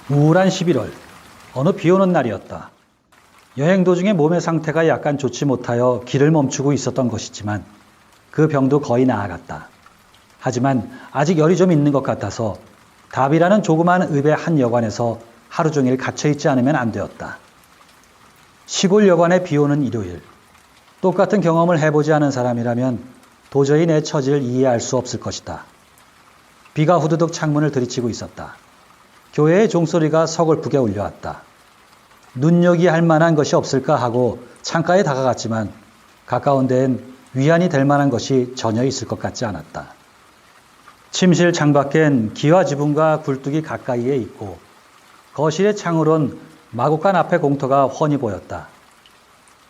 우울한 11월, 어느 비 오는 날이었다. 여행 도중에 몸의 상태가 약간 좋지 못하여 길을 멈추고 있었던 것이지만 그 병도 거의 나아갔다. 하지만 아직 열이 좀 있는 것 같아서 답이라는 조그마한 읍의 한 여관에서 하루 종일 갇혀있지 않으면 안 되었다. 시골 여관에 비 오는 일요일. 똑같은 경험을 해보지 않은 사람이라면 도저히 내 처지를 이해할 수 없을 것이다. 비가 후두둑 창문을 들이치고 있었다. 교회의 종소리가 서글프게 울려왔다. 눈여기 할 만한 것이 없을까 하고 창가에 다가갔지만 가까운 데엔 위안이 될 만한 것이 전혀 있을 것 같지 않았다. 침실 창밖엔 기와 지붕과 굴뚝이 가까이에 있고 거실의 창으론 마구간 앞의 공터가 훤히 보였다.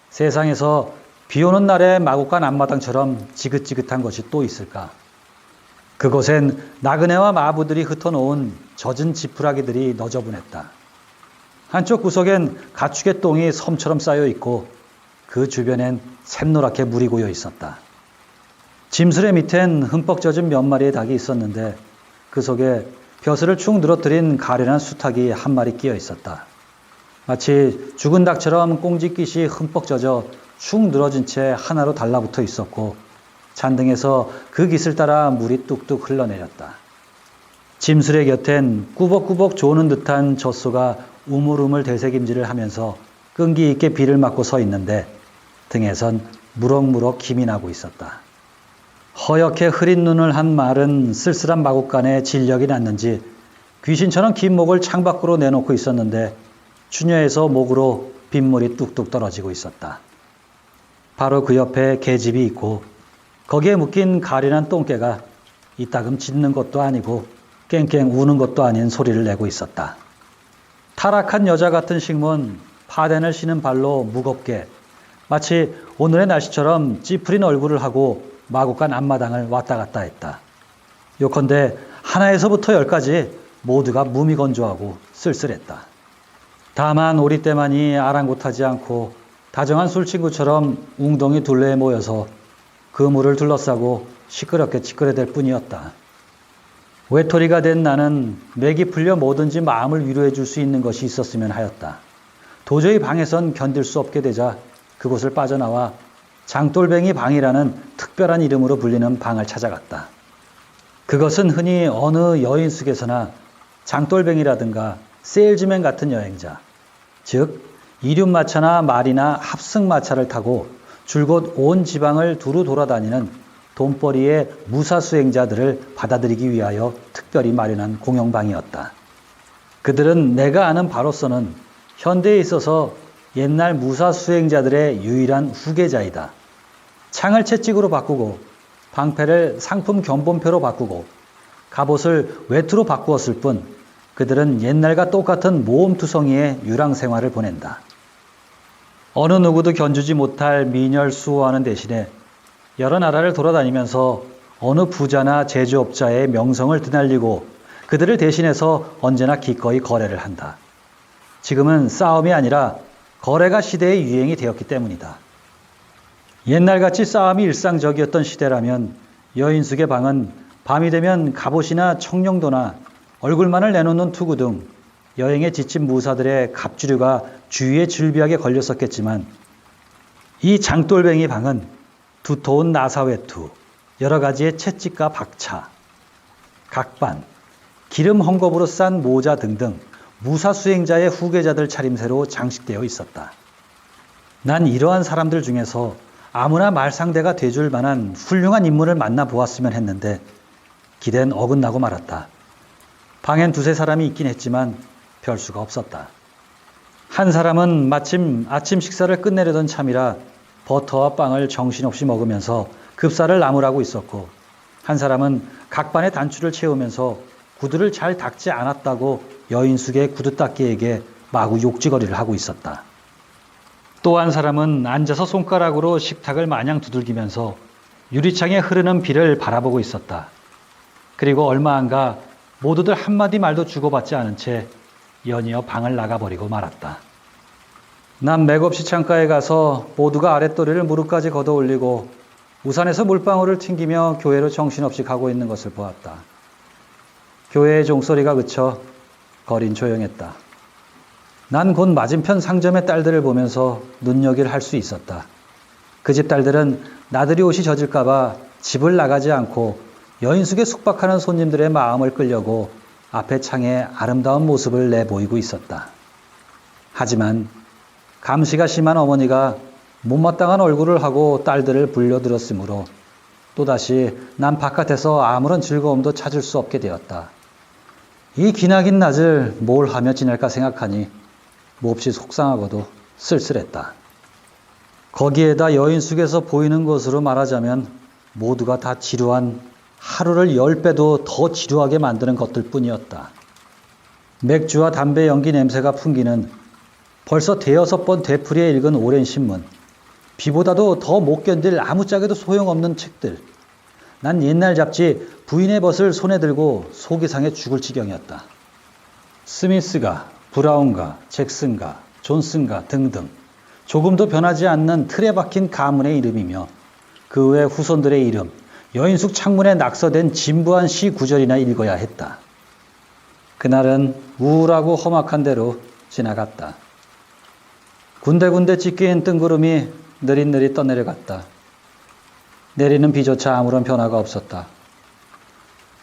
세상에서 비 오는 날의 마구간 앞마당처럼 지긋지긋한 것이 또 있을까? 그곳엔 나그네와 마부들이 흩어놓은 젖은 지푸라기들이 너저분했다. 한쪽 구석엔 가축의 똥이 섬처럼 쌓여 있고 그 주변엔 샛노랗게 물이 고여 있었다. 짐수레 밑엔 흠뻑 젖은 몇 마리의 닭이 있었는데 그 속에 벼슬을 축 늘어뜨린 가련한 수탉이 한 마리 끼어 있었다. 마치 죽은 닭처럼 꽁지깃이 흠뻑 젖어 축 늘어진 채 하나로 달라붙어 있었고 잔등에서 그 깃을 따라 물이 뚝뚝 흘러내렸다. 짐수레 곁엔 꾸벅꾸벅 조는 듯한 젖소가 우물우물 되새김질을 하면서 끈기 있게 비를 맞고 서 있는데 등에선 무럭무럭 김이 나고 있었다. 허옇게 흐린 눈을 한 말은 쓸쓸한 마구간에 진력이 났는지 귀신처럼 긴 목을 창밖으로 내놓고 있었는데 추녀에서 목으로 빗물이 뚝뚝 떨어지고 있었다. 바로 그 옆에 계집이 있고 거기에 묶인 가련한 똥개가 이따금 짖는 것도 아니고 깽깽 우는 것도 아닌 소리를 내고 있었다. 타락한 여자 같은 식문 파덴을 신은 발로 무겁게 마치 오늘의 날씨처럼 찌푸린 얼굴을 하고 마구간 앞마당을 왔다 갔다 했다. 요컨대 하나에서부터 열까지 모두가 무미건조하고 쓸쓸했다. 다만 우리 때만이 아랑곳하지 않고 다정한 술친구처럼 웅덩이 둘레에 모여서 그 물을 둘러싸고 시끄럽게 찌그러댈 뿐이었다. 외톨이가 된 나는 맥이 풀려 뭐든지 마음을 위로해 줄 수 있는 것이 있었으면 하였다. 도저히 방에선 견딜 수 없게 되자 그곳을 빠져나와 장돌뱅이 방이라는 특별한 이름으로 불리는 방을 찾아갔다. 그것은 흔히 어느 여인숙에서나 장돌뱅이라든가 세일즈맨 같은 여행자, 즉 이륜마차나 말이나 합승마차를 타고 줄곧 온 지방을 두루 돌아다니는 돈벌이의 무사수행자들을 받아들이기 위하여 특별히 마련한 공용방이었다. 그들은 내가 아는 바로서는 현대에 있어서 옛날 무사수행자들의 유일한 후계자이다. 창을 채찍으로 바꾸고 방패를 상품 견본표로 바꾸고 갑옷을 외투로 바꾸었을 뿐 그들은 옛날과 똑같은 모험투성이의 유랑생활을 보낸다. 어느 누구도 견주지 못할 미녀를 수호하는 대신에 여러 나라를 돌아다니면서 어느 부자나 제조업자의 명성을 드날리고 그들을 대신해서 언제나 기꺼이 거래를 한다. 지금은 싸움이 아니라 거래가 시대의 유행이 되었기 때문이다. 옛날같이 싸움이 일상적이었던 시대라면 여인숙의 방은 밤이 되면 갑옷이나 청룡도나 얼굴만을 내놓는 투구 등 여행에 지친 무사들의 갑주류가 주위에 줄비하게 걸렸었겠지만 이 장돌뱅이 방은 두터운 나사외투, 여러 가지의 채찍과 박차, 각반, 기름 헝겊으로 싼 모자 등등 무사수행자의 후계자들 차림새로 장식되어 있었다. 난 이러한 사람들 중에서 아무나 말상대가 돼줄 만한 훌륭한 인물을 만나보았으면 했는데 기대는 어긋나고 말았다. 방엔 두세 사람이 있긴 했지만 별 수가 없었다. 한 사람은 마침 아침 식사를 끝내려던 참이라 버터와 빵을 정신없이 먹으면서 급사를 나무라고 있었고 한 사람은 각반의 단추를 채우면서 구두를 잘 닦지 않았다고 여인숙의 구두닦이에게 마구 욕지거리를 하고 있었다. 또 한 사람은 앉아서 손가락으로 식탁을 마냥 두들기면서 유리창에 흐르는 비를 바라보고 있었다. 그리고 얼마 안가 모두들 한마디 말도 주고받지 않은 채 연이어 방을 나가버리고 말았다. 난 맥없이 창가에 가서 모두가 아랫도리를 무릎까지 걷어 올리고 우산에서 물방울을 튕기며 교회로 정신없이 가고 있는 것을 보았다. 교회의 종소리가 그쳐 거린 조용했다. 난 곧 맞은편 상점의 딸들을 보면서 눈여길 할 수 있었다. 그 집 딸들은 나들이 옷이 젖을까봐 집을 나가지 않고 여인숙에 숙박하는 손님들의 마음을 끌려고 앞에 창에 아름다운 모습을 내보이고 있었다. 하지만 감시가 심한 어머니가 못마땅한 얼굴을 하고 딸들을 불려들었으므로 또다시 난 바깥에서 아무런 즐거움도 찾을 수 없게 되었다. 이 기나긴 낮을 뭘 하며 지낼까 생각하니 몹시 속상하고도 쓸쓸했다. 거기에다 여인숙에서 보이는 것으로 말하자면 모두가 다 지루한, 하루를 10배도 더 지루하게 만드는 것들 뿐이었다. 맥주와 담배 연기 냄새가 풍기는 벌써 대여섯 번 되풀이해 읽은 오랜 신문, 비보다도 더 못 견딜 아무짝에도 소용없는 책들. 난 옛날 잡지 부인의 벗을 손에 들고 속이 상해 죽을 지경이었다. 스미스가, 브라운가, 잭슨가, 존슨가 등등 조금도 변하지 않는 틀에 박힌 가문의 이름이며 그 외 후손들의 이름, 여인숙 창문에 낙서된 진부한 시 구절이나 읽어야 했다. 그날은 우울하고 험악한 대로 지나갔다. 군데군데 찢긴 뜬구름이 느릿느릿 떠내려갔다. 내리는 비조차 아무런 변화가 없었다.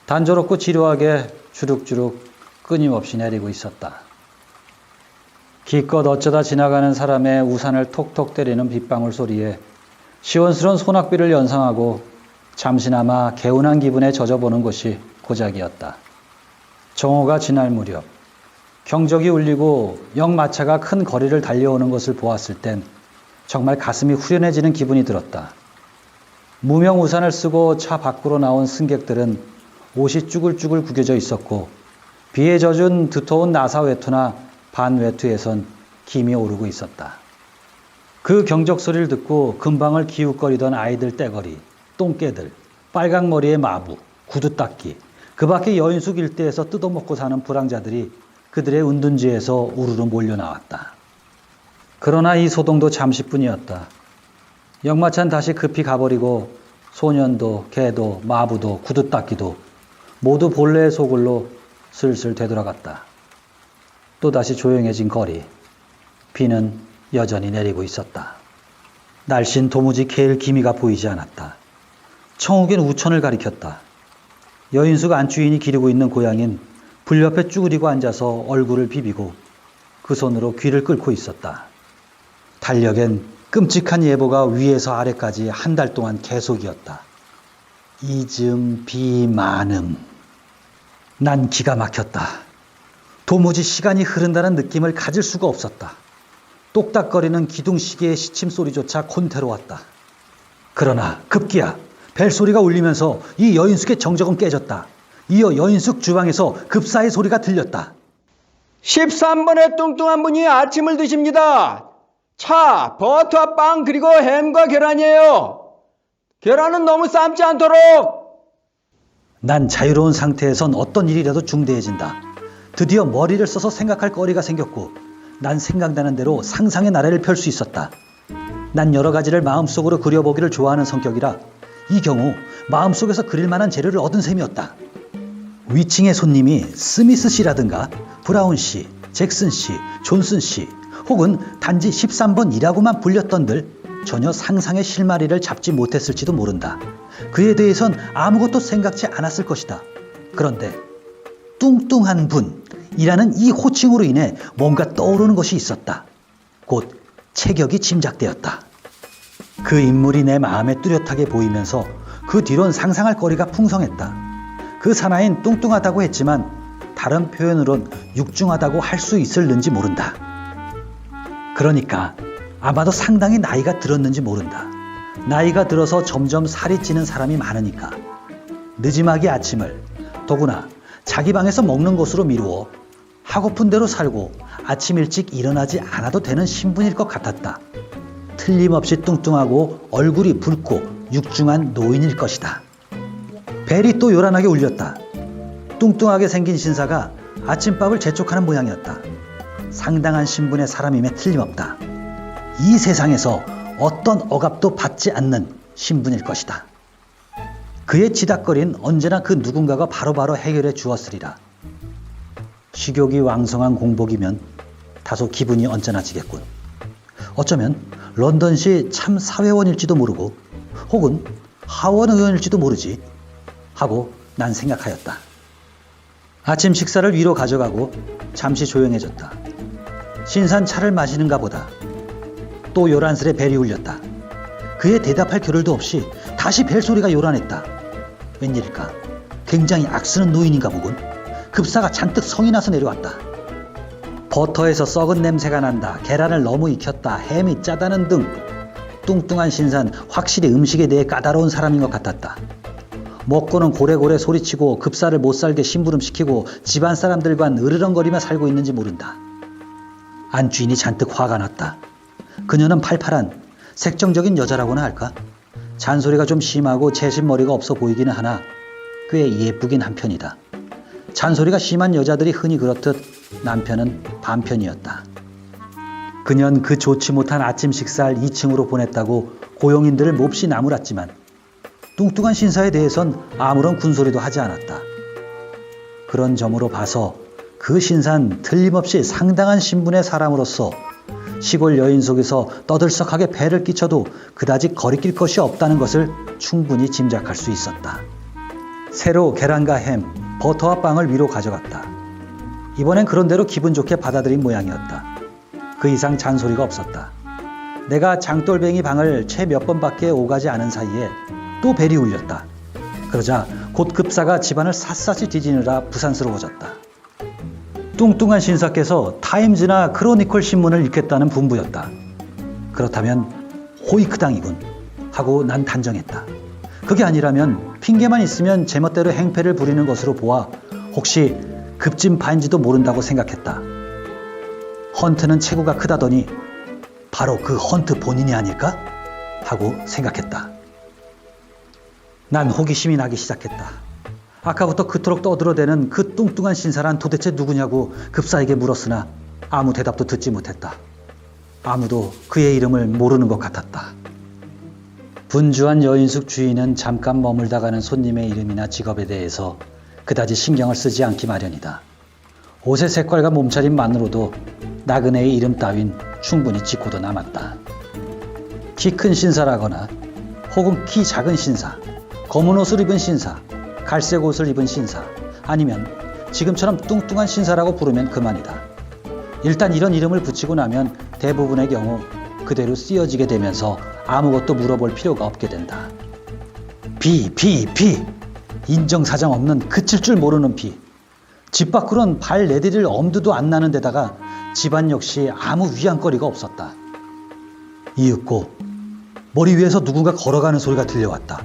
단조롭고 지루하게 주룩주룩 끊임없이 내리고 있었다. 기껏 어쩌다 지나가는 사람의 우산을 톡톡 때리는 빗방울 소리에 시원스러운 소낙비를 연상하고 잠시나마 개운한 기분에 젖어보는 것이 고작이었다. 정오가 지날 무렵 경적이 울리고 역마차가 큰 거리를 달려오는 것을 보았을 땐 정말 가슴이 후련해지는 기분이 들었다. 무명 우산을 쓰고 차 밖으로 나온 승객들은 옷이 쭈글쭈글 구겨져 있었고 비에 젖은 두터운 나사 외투나 반 외투에선 김이 오르고 있었다. 그 경적 소리를 듣고 근방을 기웃거리던 아이들 떼거리, 똥개들, 빨강머리의 마부, 구두닦기, 그 밖에 여인숙 일대에서 뜯어먹고 사는 불황자들이 그들의 은둔지에서 우르르 몰려나왔다. 그러나 이 소동도 잠시뿐이었다. 역마차는 다시 급히 가버리고 소년도, 개도, 마부도, 구두닦기도 모두 본래의 소굴로 슬슬 되돌아갔다. 또다시 조용해진 거리. 비는 여전히 내리고 있었다. 날씨는 도무지 개일 기미가 보이지 않았다. 청옥엔 우천을 가리켰다. 여인숙 안주인이 기르고 있는 고양이는 불 옆에 쭈그리고 앉아서 얼굴을 비비고 그 손으로 귀를 끓고 있었다. 달력엔 끔찍한 예보가 위에서 아래까지 한 달 동안 계속이었다. 이즘 비 많음. 난 기가 막혔다. 도무지 시간이 흐른다는 느낌을 가질 수가 없었다. 똑딱거리는 기둥시계의 시침소리조차 곤태로웠다. 그러나 급기야 벨소리가 울리면서 이 여인숙의 정적은 깨졌다. 이어 여인숙 주방에서 급사의 소리가 들렸다. 13번의 뚱뚱한 분이 아침을 드십니다. 차, 버터와 빵 그리고 햄과 계란이에요. 계란은 너무 삶지 않도록. 난 자유로운 상태에선 어떤 일이라도 중대해진다. 드디어 머리를 써서 생각할 거리가 생겼고 난 생각나는 대로 상상의 나래를 펼 수 있었다. 난 여러 가지를 마음속으로 그려보기를 좋아하는 성격이라 이 경우 마음속에서 그릴 만한 재료를 얻은 셈이었다. 위층의 손님이 스미스 씨라든가 브라운 씨, 잭슨 씨, 존슨 씨 혹은 단지 13번이라고만 불렸던들 전혀 상상의 실마리를 잡지 못했을지도 모른다. 그에 대해선 아무것도 생각지 않았을 것이다. 그런데 뚱뚱한 분이라는 이 호칭으로 인해 뭔가 떠오르는 것이 있었다. 곧 체격이 짐작되었다. 그 인물이 내 마음에 뚜렷하게 보이면서 그 뒤론 상상할 거리가 풍성했다. 그 사나이는 뚱뚱하다고 했지만 다른 표현으론 육중하다고 할 수 있을는지 모른다. 그러니까 아마도 상당히 나이가 들었는지 모른다. 나이가 들어서 점점 살이 찌는 사람이 많으니까. 늦지막이 아침을 더구나 자기 방에서 먹는 것으로 미루어 하고픈 대로 살고 아침 일찍 일어나지 않아도 되는 신분일 것 같았다. 틀림없이 뚱뚱하고 얼굴이 붉고 육중한 노인일 것이다. 벨이 또 요란하게 울렸다. 뚱뚱하게 생긴 신사가 아침밥을 재촉하는 모양이었다. 상당한 신분의 사람임에 틀림없다. 이 세상에서 어떤 억압도 받지 않는 신분일 것이다. 그의 지닥거린 언제나 그 누군가가 바로바로 해결해 주었으리라. 식욕이 왕성한 공복이면 다소 기분이 언짢아지겠군. 어쩌면 런던시 참 사회원일지도 모르고 혹은 하원 의원일지도 모르지 하고 난 생각하였다. 아침 식사를 위로 가져가고 잠시 조용해졌다. 신산 차를 마시는가 보다. 또 요란스레 벨이 울렸다. 그에 대답할 겨를도 없이 다시 벨소리가 요란했다. 웬일일까? 굉장히 악쓰는 노인인가 보군. 급사가 잔뜩 성이 나서 내려왔다. 버터에서 썩은 냄새가 난다. 계란을 너무 익혔다. 햄이 짜다는 등 뚱뚱한 신산 확실히 음식에 대해 까다로운 사람인 것 같았다. 먹고는 고래고래 소리치고 급사를 못살게 심부름시키고 집안 사람들과는 으르렁거리며 살고 있는지 모른다. 안주인이 잔뜩 화가 났다. 그녀는 팔팔한 색정적인 여자라고나 할까? 잔소리가 좀 심하고 채신머리가 없어 보이기는 하나 꽤 예쁘긴 한편이다. 잔소리가 심한 여자들이 흔히 그렇듯 남편은 반편이었다. 그년 그 좋지 못한 아침 식사를 2층으로 보냈다고 고용인들을 몹시 나무랐지만 뚱뚱한 신사에 대해선 아무런 군소리도 하지 않았다. 그런 점으로 봐서 그 신사는 틀림없이 상당한 신분의 사람으로서 시골 여인 속에서 떠들썩하게 배를 끼쳐도 그다지 거리낄 것이 없다는 것을 충분히 짐작할 수 있었다. 새로 계란과 햄, 버터와 빵을 위로 가져갔다. 이번엔 그런대로 기분 좋게 받아들인 모양이었다. 그 이상 잔소리가 없었다. 내가 장돌뱅이 방을 채 몇 번밖에 오가지 않은 사이에 또 벨이 울렸다. 그러자 곧 급사가 집안을 샅샅이 뒤지느라 부산스러워졌다. 뚱뚱한 신사께서 타임즈나 크로니클 신문을 읽겠다는 분부였다. 그렇다면 호이크당이군 하고 난 단정했다. 그게 아니라면 핑계만 있으면 제멋대로 행패를 부리는 것으로 보아 혹시 급진파인지도 모른다고 생각했다. 헌트는 체구가 크다더니 바로 그 헌트 본인이 아닐까? 하고 생각했다. 난 호기심이 나기 시작했다. 아까부터 그토록 떠들어대는 그 뚱뚱한 신사란 도대체 누구냐고 급사에게 물었으나 아무 대답도 듣지 못했다. 아무도 그의 이름을 모르는 것 같았다. 분주한 여인숙 주인은 잠깐 머물다 가는 손님의 이름이나 직업에 대해서 그다지 신경을 쓰지 않기 마련이다. 옷의 색깔과 몸차림만으로도 나그네의 이름 따윈 충분히 짓고도 남았다. 키 큰 신사라거나 혹은 키 작은 신사, 검은 옷을 입은 신사, 갈색 옷을 입은 신사, 아니면 지금처럼 뚱뚱한 신사라고 부르면 그만이다. 일단 이런 이름을 붙이고 나면 대부분의 경우 그대로 쓰여지게 되면서 아무것도 물어볼 필요가 없게 된다. 비. 인정사정 없는 그칠 줄 모르는 비. 집 밖으론 발 내디딜 엄두도 안 나는 데다가 집안 역시 아무 위안거리가 없었다. 이윽고 머리 위에서 누군가 걸어가는 소리가 들려왔다.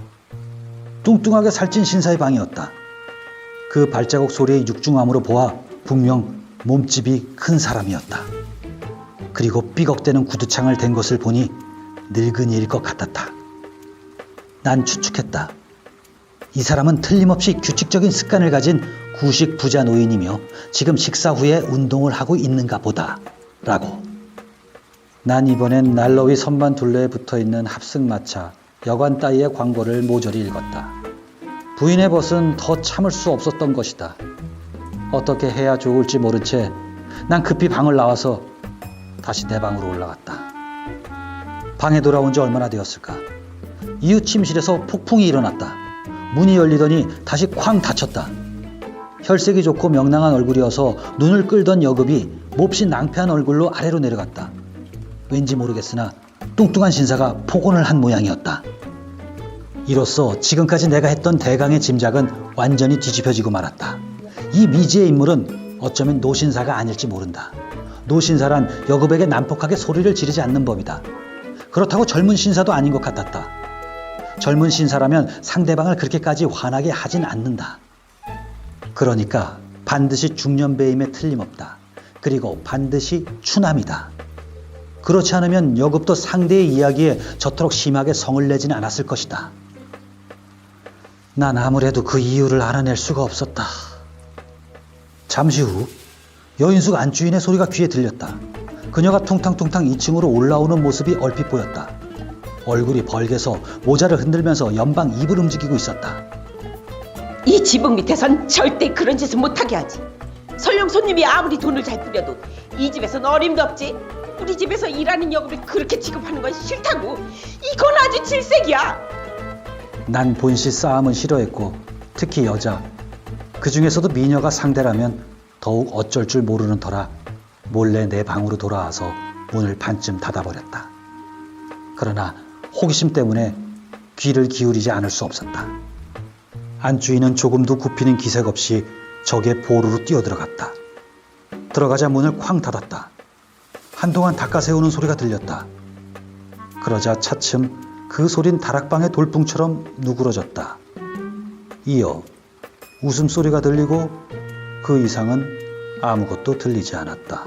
뚱뚱하게 살찐 신사의 방이었다. 그 발자국 소리의 육중함으로 보아 분명 몸집이 큰 사람이었다. 그리고 삐걱대는 구두창을 댄 것을 보니 늙은이일 것 같았다. 난 추측했다. 이 사람은 틀림없이 규칙적인 습관을 가진 구식 부자 노인이며 지금 식사 후에 운동을 하고 있는가 보다 라고. 난 이번엔 난로 위 선반 둘레에 붙어있는 합승마차 여관 따위의 광고를 모조리 읽었다. 부인의 벗은 더 참을 수 없었던 것이다. 어떻게 해야 좋을지 모른 채 난 급히 방을 나와서 다시 내 방으로 올라갔다. 방에 돌아온 지 얼마나 되었을까? 이웃 침실에서 폭풍이 일어났다. 문이 열리더니 다시 쾅 닫혔다. 혈색이 좋고 명랑한 얼굴이어서 눈을 끌던 여급이 몹시 낭패한 얼굴로 아래로 내려갔다. 왠지 모르겠으나 뚱뚱한 신사가 폭언을 한 모양이었다. 이로써 지금까지 내가 했던 대강의 짐작은 완전히 뒤집혀지고 말았다. 이 미지의 인물은 어쩌면 노신사가 아닐지 모른다. 노신사란 여급에게 난폭하게 소리를 지르지 않는 법이다. 그렇다고 젊은 신사도 아닌 것 같았다. 젊은 신사라면 상대방을 그렇게까지 화나게 하진 않는다. 그러니까 반드시 중년배임에 틀림없다. 그리고 반드시 추남이다. 그렇지 않으면 여급도 상대의 이야기에 저토록 심하게 성을 내지는 않았을 것이다. 난 아무래도 그 이유를 알아낼 수가 없었다. 잠시 후 여인숙 안주인의 소리가 귀에 들렸다. 그녀가 퉁탕퉁탕 2층으로 올라오는 모습이 얼핏 보였다. 얼굴이 벌게서 모자를 흔들면서 연방 입을 움직이고 있었다. 이 지붕 밑에선 절대 그런 짓을 못하게 하지. 설령 다음 손님이 아무리 돈을 잘 뿌려도 이 집에선 어림도 없지. 우리 집에서 일하는 여급을 그렇게 취급하는 건 싫다고. 이건 아주 질색이야. 난 본시 싸움은 싫어했고 특히 여자, 그 중에서도 미녀가 상대라면 더욱 어쩔 줄 모르는 터라 몰래 내 방으로 돌아와서 문을 반쯤 닫아버렸다. 그러나 호기심 때문에 귀를 기울이지 않을 수 없었다. 안주인은 조금도 굽히는 기색 없이 적의 보루로 뛰어들어갔다. 들어가자 문을 쾅 닫았다. 한동안 닦아세우는 소리가 들렸다. 그러자 차츰 그 소린 다락방의 돌풍처럼 누그러졌다. 이어 웃음소리가 들리고 그 이상은 아무것도 들리지 않았다.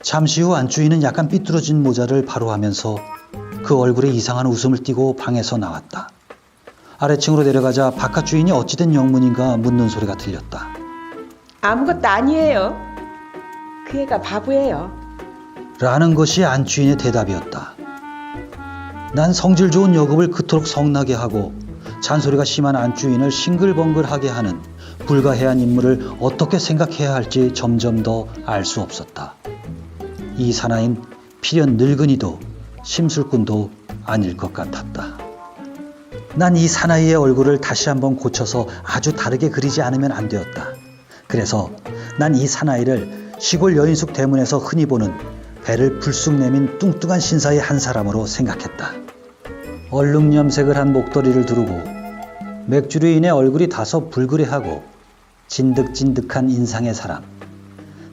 잠시 후 안주인은 약간 삐뚤어진 모자를 바로 하면서 그 얼굴에 이상한 웃음을 띠고 방에서 나왔다. 아래층으로 내려가자 바깥 주인이 어찌된 영문인가 묻는 소리가 들렸다. 아무것도 아니에요. 그 애가 바보예요. 라는 것이 안주인의 대답이었다. 난 성질 좋은 여급을 그토록 성나게 하고 잔소리가 심한 안주인을 싱글벙글하게 하는 불가해한 인물을 어떻게 생각해야 할지 점점 더 알 수 없었다. 이 사나인 필연 늙은이도 심술꾼도 아닐 것 같았다. 난 이 사나이의 얼굴을 다시 한번 고쳐서 아주 다르게 그리지 않으면 안 되었다. 그래서 난 이 사나이를 시골 여인숙 대문에서 흔히 보는 배를 불쑥 내민 뚱뚱한 신사의 한 사람으로 생각했다. 얼룩염색을 한 목도리를 두르고 맥주로 인해 얼굴이 다소 불그레하고 진득진득한 인상의 사람.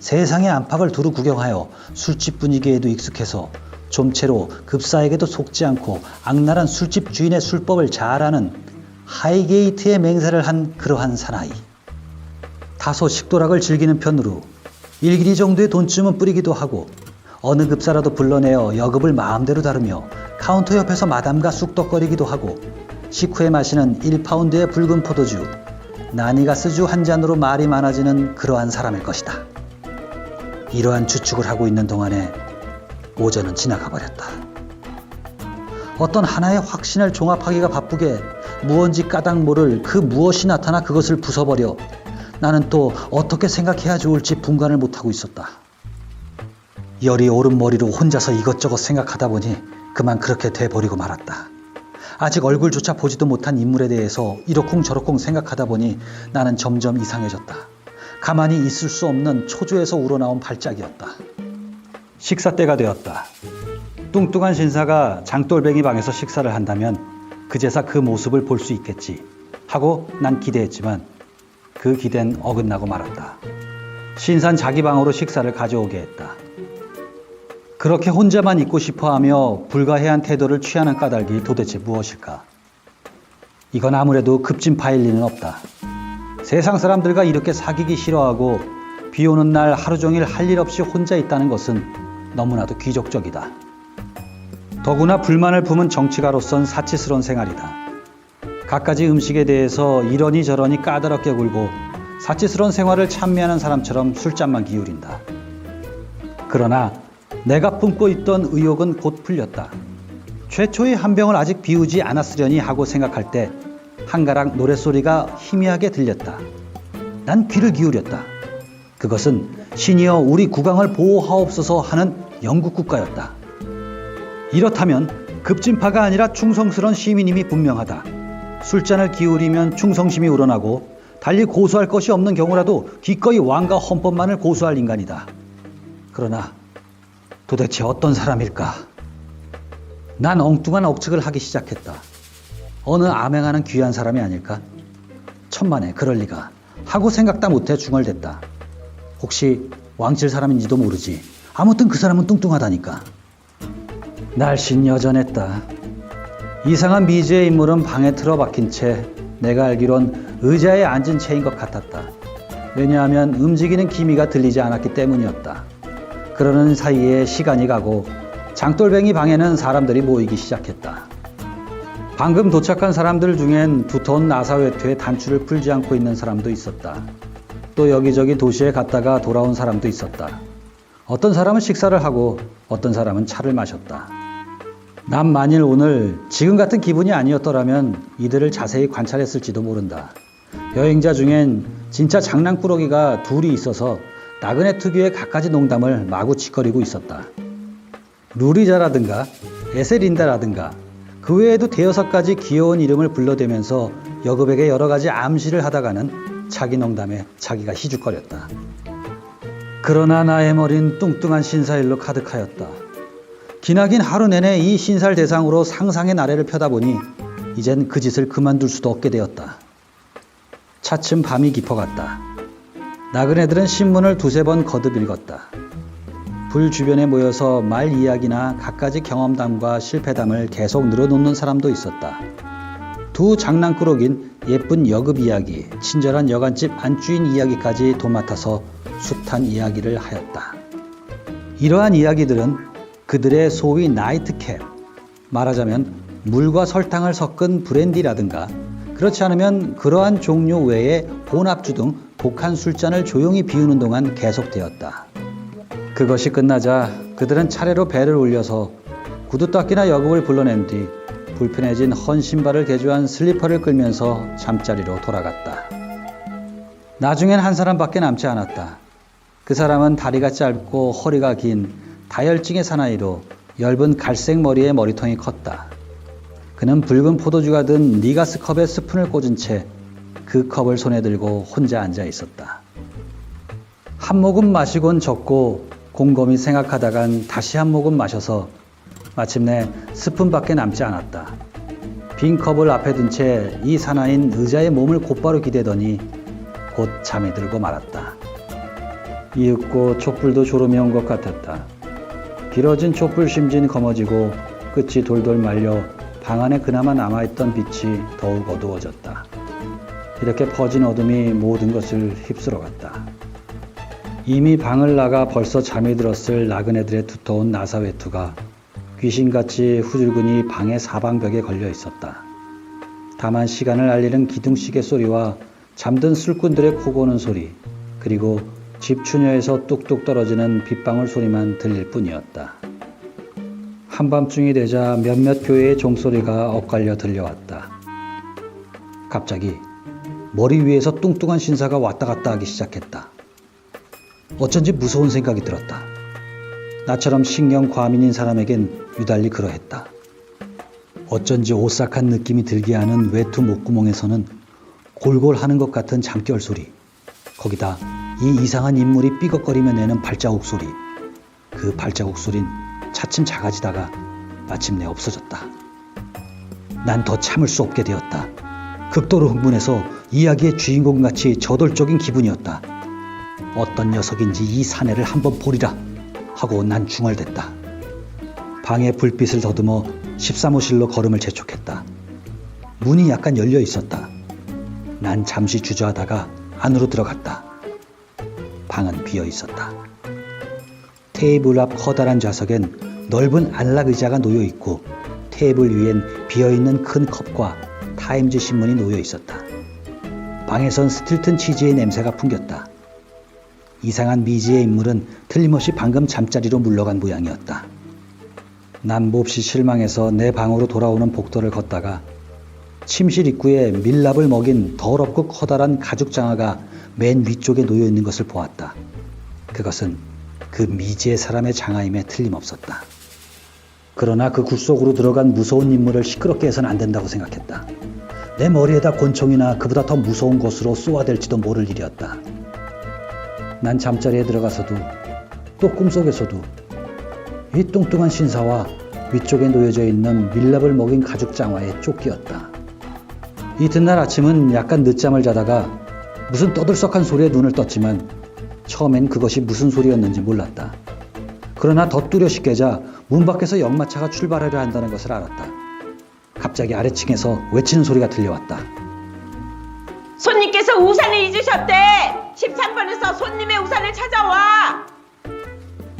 세상의 안팎을 두루 구경하여 술집 분위기에도 익숙해서 좀채로 급사에게도 속지 않고 악랄한 술집 주인의 술법을 잘 아는 하이게이트의 맹세를 한 그러한 사나이. 다소 식도락을 즐기는 편으로 일길이 정도의 돈쯤은 뿌리기도 하고 어느 급사라도 불러내어 여급을 마음대로 다루며 카운터 옆에서 마담과 쑥덕거리기도 하고 식후에 마시는 1파운드의 붉은 포도주, 나니가스주 한 잔으로 말이 많아지는 그러한 사람일 것이다. 이러한 추측을 하고 있는 동안에 오전은 지나가 버렸다. 어떤 하나의 확신을 종합하기가 바쁘게 무언지 까닭 모를 그 무엇이 나타나 그것을 부숴버려 나는 또 어떻게 생각해야 좋을지 분간을 못하고 있었다. 열이 오른 머리로 혼자서 이것저것 생각하다 보니 그만 그렇게 돼버리고 말았다. 아직 얼굴조차 보지도 못한 인물에 대해서 이러쿵저러쿵 생각하다 보니 나는 점점 이상해졌다. 가만히 있을 수 없는 초조에서 우러나온 발작이었다. 식사 때가 되었다. 뚱뚱한 신사가 장돌뱅이 방에서 식사를 한다면 그제서 그 모습을 볼 수 있겠지 하고 난 기대했지만 그 기대는 어긋나고 말았다. 신사는 자기 방으로 식사를 가져오게 했다. 그렇게 혼자만 있고 싶어하며 불가해한 태도를 취하는 까닭이 도대체 무엇일까? 이건 아무래도 급진파일 리는 없다. 세상 사람들과 이렇게 사귀기 싫어하고 비 오는 날 하루 종일 할 일 없이 혼자 있다는 것은 너무나도 귀족적이다. 더구나 불만을 품은 정치가로선 사치스러운 생활이다. 갖가지 음식에 대해서 이러니 저러니 까다롭게 굴고 사치스러운 생활을 찬미하는 사람처럼 술잔만 기울인다. 그러나 내가 품고 있던 의혹은 곧 풀렸다. 최초의 한 병을 아직 비우지 않았으려니 하고 생각할 때 한가락 노랫소리가 희미하게 들렸다. 난 귀를 기울였다. 그것은 신이여 우리 국왕을 보호하옵소서 하는 영국 국가였다. 이렇다면 급진파가 아니라 충성스러운 시민임이 분명하다. 술잔을 기울이면 충성심이 우러나고 달리 고소할 것이 없는 경우라도 기꺼이 왕과 헌법만을 고수할 인간이다. 그러나 도대체 어떤 사람일까? 난 엉뚱한 억측을 하기 시작했다. 어느 암행하는 귀한 사람이 아닐까? 천만에 그럴 리가 하고 생각다 못해 중얼댔다. 혹시 왕실 사람인지도 모르지. 아무튼 그 사람은 뚱뚱하다니까. 날씬 여전했다. 이상한 미지의 인물은 방에 틀어박힌 채 내가 알기론 의자에 앉은 채인 것 같았다. 왜냐하면 움직이는 기미가 들리지 않았기 때문이었다. 그러는 사이에 시간이 가고 장돌뱅이 방에는 사람들이 모이기 시작했다. 방금 도착한 사람들 중엔 두터운 나사외투에 단추를 풀지 않고 있는 사람도 있었다. 또 여기저기 도시에 갔다가 돌아온 사람도 있었다. 어떤 사람은 식사를 하고 어떤 사람은 차를 마셨다. 난 만일 오늘 지금 같은 기분이 아니었더라면 이들을 자세히 관찰했을지도 모른다. 여행자 중엔 진짜 장난꾸러기가 둘이 있어서 나그네 특유의 갖가지 농담을 마구 짓거리고 있었다. 루리자라든가 에세린다라든가 그 외에도 대여섯 가지 귀여운 이름을 불러대면서 여급에게 여러 가지 암시를 하다가는 자기 농담에 자기가 희죽거렸다. 그러나 나의 머린 뚱뚱한 신사일로 가득하였다. 기나긴 하루 내내 이 신사를 대상으로 상상의 나래를 펴다 보니 이젠 그 짓을 그만둘 수도 없게 되었다. 차츰 밤이 깊어갔다. 나그네들은 신문을 두세 번 거듭 읽었다. 불 주변에 모여서 말 이야기나 갖가지 경험담과 실패담을 계속 늘어놓는 사람도 있었다. 두 장난꾸러긴 예쁜 여급 이야기, 친절한 여관집 안주인 이야기까지 도맡아서 숱한 이야기를 하였다. 이러한 이야기들은 그들의 소위 나이트캡, 말하자면 물과 설탕을 섞은 브랜디라든가 그렇지 않으면 그러한 종류 외에 혼합주 등 독한 술잔을 조용히 비우는 동안 계속되었다. 그것이 끝나자 그들은 차례로 배를 올려서 구두닦이나 여급을 불러낸 뒤 불편해진 헌 신발을 개조한 슬리퍼를 끌면서 잠자리로 돌아갔다. 나중엔 한 사람밖에 남지 않았다. 그 사람은 다리가 짧고 허리가 긴 다혈증의 사나이로 엷은 갈색 머리에 머리통이 컸다. 그는 붉은 포도주가 든 니가스 컵에 스푼을 꽂은 채 그 컵을 손에 들고 혼자 앉아 있었다. 한 모금 마시곤 젓고 곰곰이 생각하다간 다시 한 모금 마셔서 마침내 스푼밖에 남지 않았다. 빈 컵을 앞에 둔 채 이 사나이는 의자에 몸을 곧바로 기대더니 곧 잠이 들고 말았다. 이윽고 촛불도 졸음이 온 것 같았다. 길어진 촛불 심진 검어지고 끝이 돌돌 말려 방 안에 그나마 남아있던 빛이 더욱 어두워졌다. 이렇게 퍼진 어둠이 모든 것을 휩쓸어갔다. 이미 방을 나가 벌써 잠이 들었을 나그네들의 두터운 나사 외투가 귀신같이 후줄근히 방의 사방벽에 걸려 있었다. 다만 시간을 알리는 기둥시계 소리와 잠든 술꾼들의 코 고는 소리, 그리고 집 추녀에서 뚝뚝 떨어지는 빗방울 소리만 들릴 뿐이었다. 한밤중이 되자 몇몇 교회의 종소리가 엇갈려 들려왔다. 갑자기 머리 위에서 뚱뚱한 신사가 왔다 갔다 하기 시작했다. 어쩐지 무서운 생각이 들었다. 나처럼 신경 과민인 사람에겐 유달리 그러했다. 어쩐지 오싹한 느낌이 들게 하는 외투 목구멍에서는 골골 하는 것 같은 잠결 소리, 거기다 이 이상한 인물이 삐걱거리며 내는 발자국 소리, 그 발자국 소린 차츰 작아지다가 마침내 없어졌다. 난 더 참을 수 없게 되었다. 극도로 흥분해서 이야기의 주인공같이 저돌적인 기분이었다. 어떤 녀석인지 이 사내를 한번 보리라 하고 난 중얼댔다. 방의 불빛을 더듬어 13호실로 걸음을 재촉했다. 문이 약간 열려 있었다. 난 잠시 주저하다가 안으로 들어갔다. 방은 비어 있었다. 테이블 앞 커다란 좌석엔 넓은 안락 의자가 놓여 있고 테이블 위엔 비어있는 큰 컵과 타임즈 신문이 놓여 있었다. 방에선 스틸튼 치즈의 냄새가 풍겼다. 이상한 미지의 인물은 틀림없이 방금 잠자리로 물러간 모양이었다. 난 몹시 실망해서 내 방으로 돌아오는 복도를 걷다가 침실 입구에 밀랍을 먹인 더럽고 커다란 가죽장화가 맨 위쪽에 놓여 있는 것을 보았다. 그것은 그 미지의 사람의 장화임에 틀림없었다. 그러나 그 굴 속으로 들어간 무서운 인물을 시끄럽게 해서는 안 된다고 생각했다. 내 머리에다 권총이나 그보다 더 무서운 것으로 쏘아댈지도 모를 일이었다. 난 잠자리에 들어가서도 또 꿈속에서도 이 뚱뚱한 신사와 위쪽에 놓여져 있는 밀랍을 먹인 가죽장화에 쫓기었다. 이튿날 아침은 약간 늦잠을 자다가 무슨 떠들썩한 소리에 눈을 떴지만 처음엔 그것이 무슨 소리였는지 몰랐다. 그러나 더 뚜렷이 깨자 문 밖에서 역마차가 출발하려 한다는 것을 알았다. 갑자기 아래층에서 외치는 소리가 들려왔다. 손님께서 우산을 잊으셨대. 13번에서 손님의 우산을 찾아와.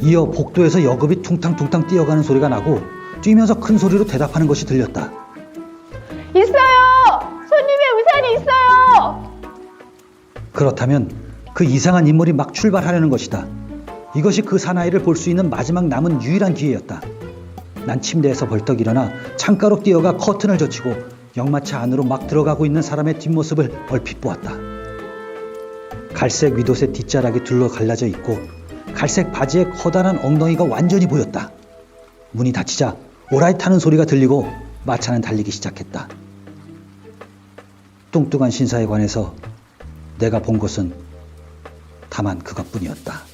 이어 복도에서 여급이 퉁탕퉁탕 뛰어가는 소리가 나고 뛰면서 큰 소리로 대답하는 것이 들렸다. 있어요! 손님의 우산이 있어요! 그렇다면 그 이상한 인물이 막 출발하려는 것이다. 이것이 그 사나이를 볼 수 있는 마지막 남은 유일한 기회였다. 난 침대에서 벌떡 일어나 창가로 뛰어가 커튼을 젖히고 역마차 안으로 막 들어가고 있는 사람의 뒷모습을 얼핏 보았다. 갈색 윗옷에 뒷자락이 둘러 갈라져 있고 갈색 바지에 커다란 엉덩이가 완전히 보였다. 문이 닫히자 오라이 타는 소리가 들리고 마차는 달리기 시작했다. 뚱뚱한 신사에 관해서 내가 본 것은 다만 그것뿐이었다.